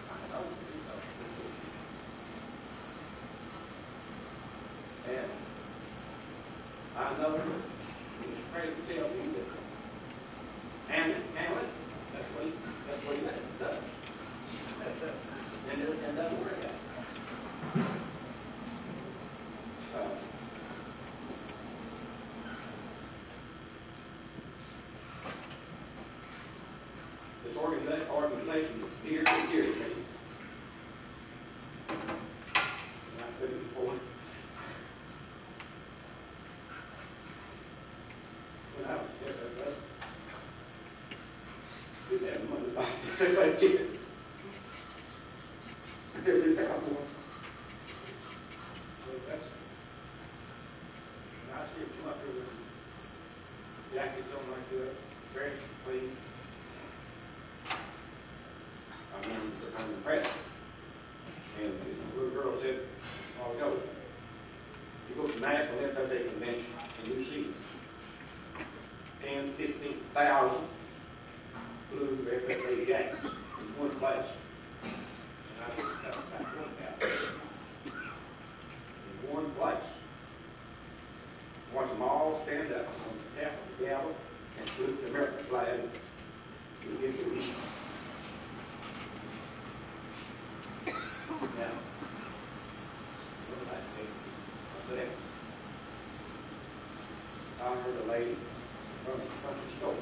I know. And I know he was afraid to tell me that Hamlet, that's what he does. And it doesn't work out. This organization is here to hear me. And I said it before. When I was FFA, didn't have money like FFA did. Every cowboy. So that's, and I see it come up here with jackets on like that, very clean. I'm impressed. And the little girl said, oh, no. You go to National FFA convention and you see 10, 15,000 blue FFA jackets in one place. And I think that's about 1,000. In one place. Watch them all stand up on the top of the gavel and salute the American flag. You get your reason. Now, what did I say? I heard a lady from the store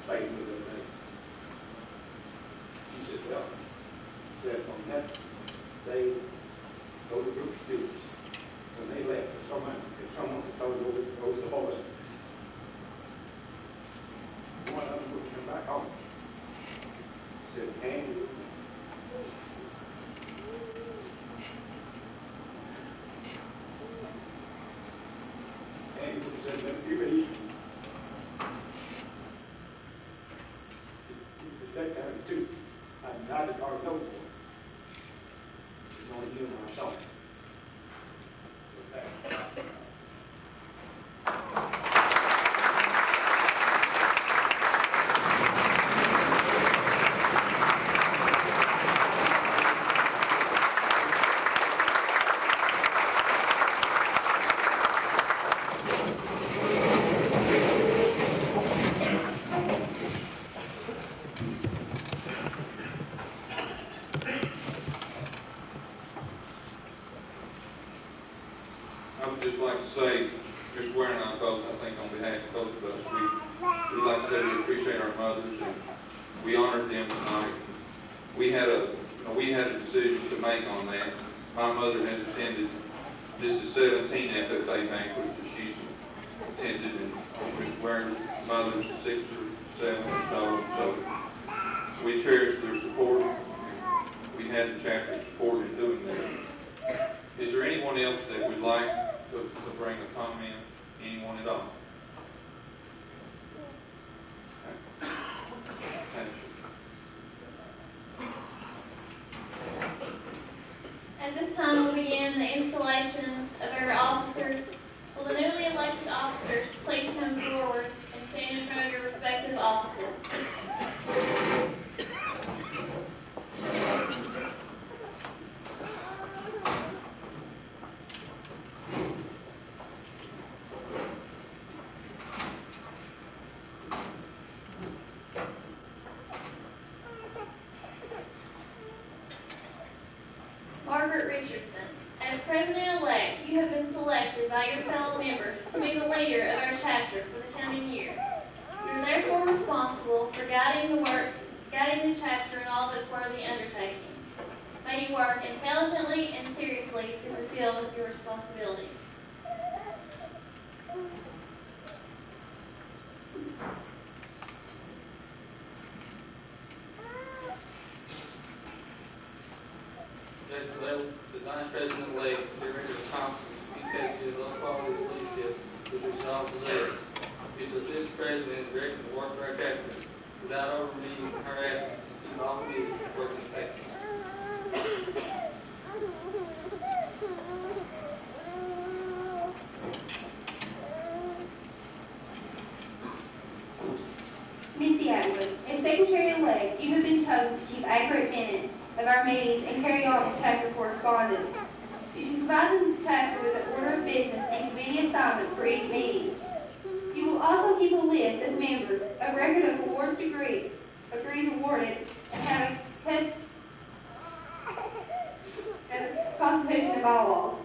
saying to the lady, she said, well, said on that day, those group of students, when they left, someone told over the horse, one of them would come back home. Said, can you? And he said, let me read. So. I would just like to say, Mr. Ware and I both, I think on behalf of both of us, we'd like to say we appreciate our mothers and we honored them tonight. We had a decision to make on that. My mother has attended, this is 17 FFA banquets that she's attended, and Mr. Ware's mother's 6 or 7 or so we cherish their support. We had the chapter support in doing that. Is there anyone else that would like to bring a comment? Anyone at all? Okay. Thank you. At this time, we'll begin the installation of our officers. Will the newly elected officers please come forward and stand in front of your respective offices? Margaret Richardson, as President-elect, you have been selected by your fellow members to be the leader of our chapter for the coming year. You are therefore responsible for guiding the chapter in all of its worthy undertakings. May you work intelligently and seriously to fulfill your responsibilities. The Vice President-elect, Director of Conference, communicated low quality leadership, which is all possessed. Is the Assistant President and Director of work for our chapter without overmeeting her absence and keep all meetings working effectively. Missy Atwood, as Secretary-elect, you have been chosen to keep accurate minutes of our meetings and carry on the chapter correspondence. You should provide the chapter with an order of business and committee assignments for each meeting. You will also keep a list of members, a record of awards degrees awarded, and have a constitution of all laws.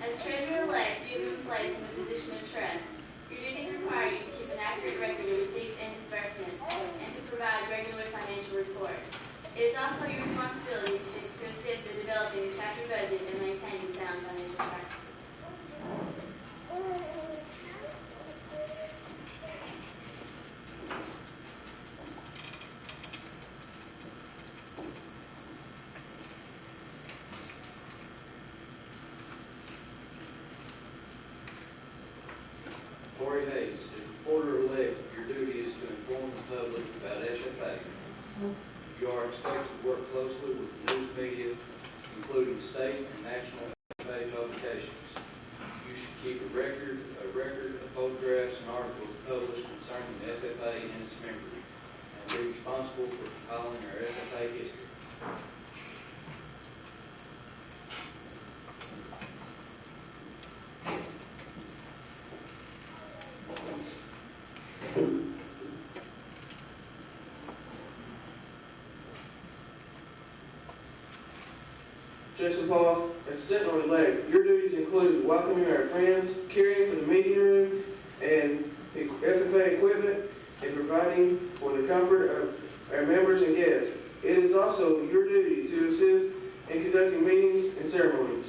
As Treasurer-elect, you have been placed in a position of trust. Your duties require you to keep an accurate record of receipts and disbursements and to provide regular financial reports. It is also your responsibility to assist in developing the chapter budget and maintaining sound financial practices. Lori Hayes, as reporter-elect, your duty is to inform the public about FFA. You are expected to work closely with the news media, including state and national FFA publications. You should keep a record of photographs and articles published concerning the FFA and its members, and be responsible for compiling our FFA history. Jason Paul, as Sentinel-elect, your duties include welcoming our friends, caring for the meeting room and FFA equipment, and providing for the comfort of our members and guests. It is also your duty to assist in conducting meetings and ceremonies.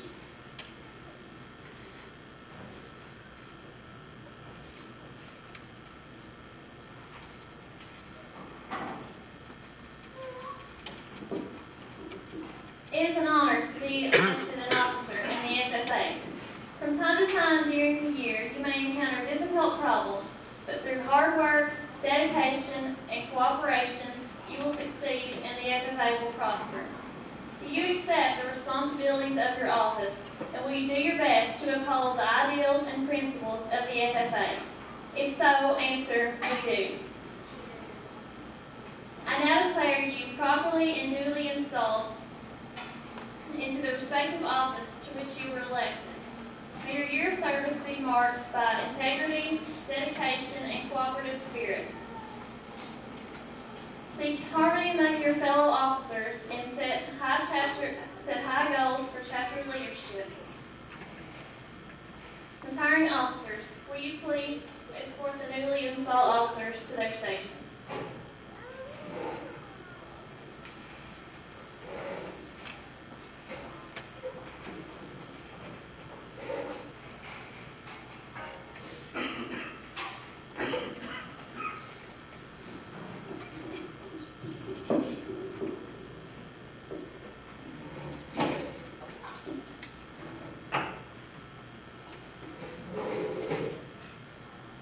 be elected an officer in the FFA. From time to time during the year, you may encounter difficult problems, but through hard work, dedication, and cooperation, you will succeed and the FFA will prosper. Do you accept the responsibilities of your office, and will you do your best to uphold the ideals and principles of the FFA? If so, answer, we do. I now declare you properly and duly installed into the respective office to which you were elected. May your year of service be marked by integrity, dedication, and cooperative spirit. Seek harmony among your fellow officers and set high goals for chapter leadership. Retiring officers, will you please escort the newly installed officers to their stations?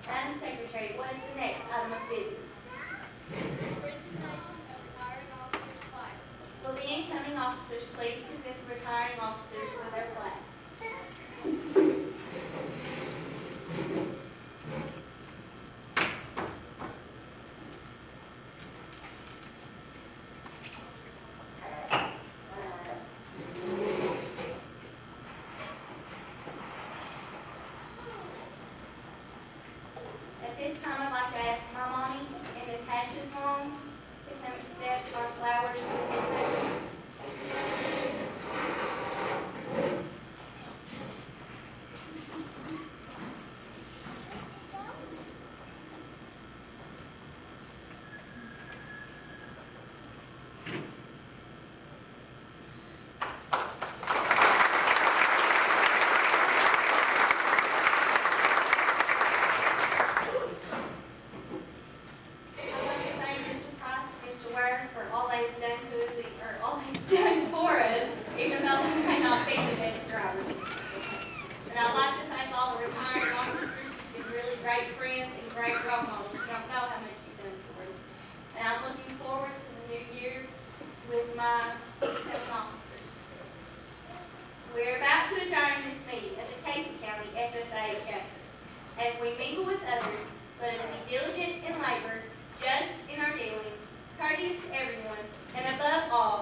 Madam Secretary, what is the next item of business? Presentation of retiring officers' flags. Will the incoming officers please present the retiring officers with their flags? At this time, I'd like to ask my mommy and Natasha's mom to come accept our flowers from the table. I'd like to thank Mr. Price and Mr. Ware for all they've done to us, or all they've done for us, even though they may not be the best drivers. And I'd like to thank all the retiring officers who've been really great friends and great role models. You don't know how much you've done for us. And I'm looking forward to the new year with my seven officers. We're about to adjourn this meeting of the Casey County FFA chapter. As we mingle with others, let us be diligent in labor, just in our dealings, courteous to everyone, and above all,